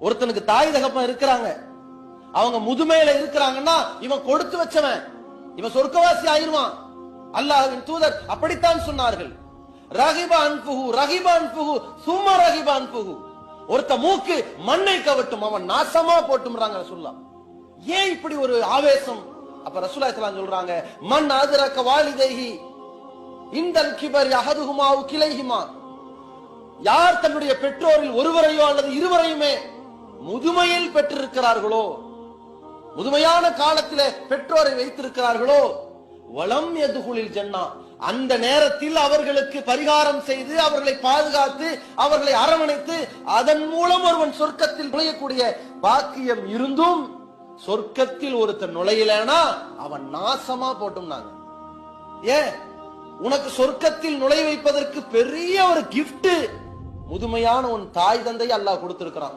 ஒருத்தனுக்கு தாய் தகப்பன் இருக்கிறாங்க, அவங்க முதுமையில இருக்கிறாங்கன்னா இவன் கொடுத்து வச்சவன், இவன் சொர்க்கவாசி ஆயிருவான். அல்லாஹ்வின் தூதர் அப்படித்தான் சொன்னார்கள். ரகிபா அன்புஹு ரகிபா அன்புஹு சும்மா ரகிபா அன்புஹு. ஒருத்த மூக்கு மண்ணை கவட்டும், அவன் நாசமா போட்டும்றாங்க ரசூலுல்லாஹ். ஏன் இப்படி ஒரு ஆவேசம்? அப்ப ரசூலுல்லாஹி ஸல்லல்லாஹு அலைஹி வஸல்லம் சொல்றாங்க, மன் அத்ரக வாலிதைஹி இந்தல் கிபர் யஹதுஹுமா வ கிலைஹிமா. யார் தன்னுடைய பெற்றோரில் ஒருவரையோ அல்லது இருவரையுமே முதுமையில் பெற்றிருக்கிறார்களோ, முதுமையான காலத்திலே பெற்றோரை வைத்திருக்கிறார்களோ, வலம் யதுகுலில் ஜன்னா, அந்த நேரத்தில் அவர்களுக்கு பரிகாரம் செய்து அவர்களை பாதுகாத்து அவர்களை அரவணைத்து அதன் மூலம் ஒருவன் சொர்க்கத்தில் நுழையக்கூடிய பாக்கியம் இருந்தும் சொர்க்கத்தில் ஒருத்தன் நுழையலனா அவன் நாசமா போட்டும்னாங்க. ஏன்? உனக்கு சொர்க்கத்தில் நுழை வைப்பதற்கு பெரிய ஒரு கிஃப்ட் முதுமையான உன் தாய் தந்தை அல்லாஹ் கொடுத்திருக்கிறான்.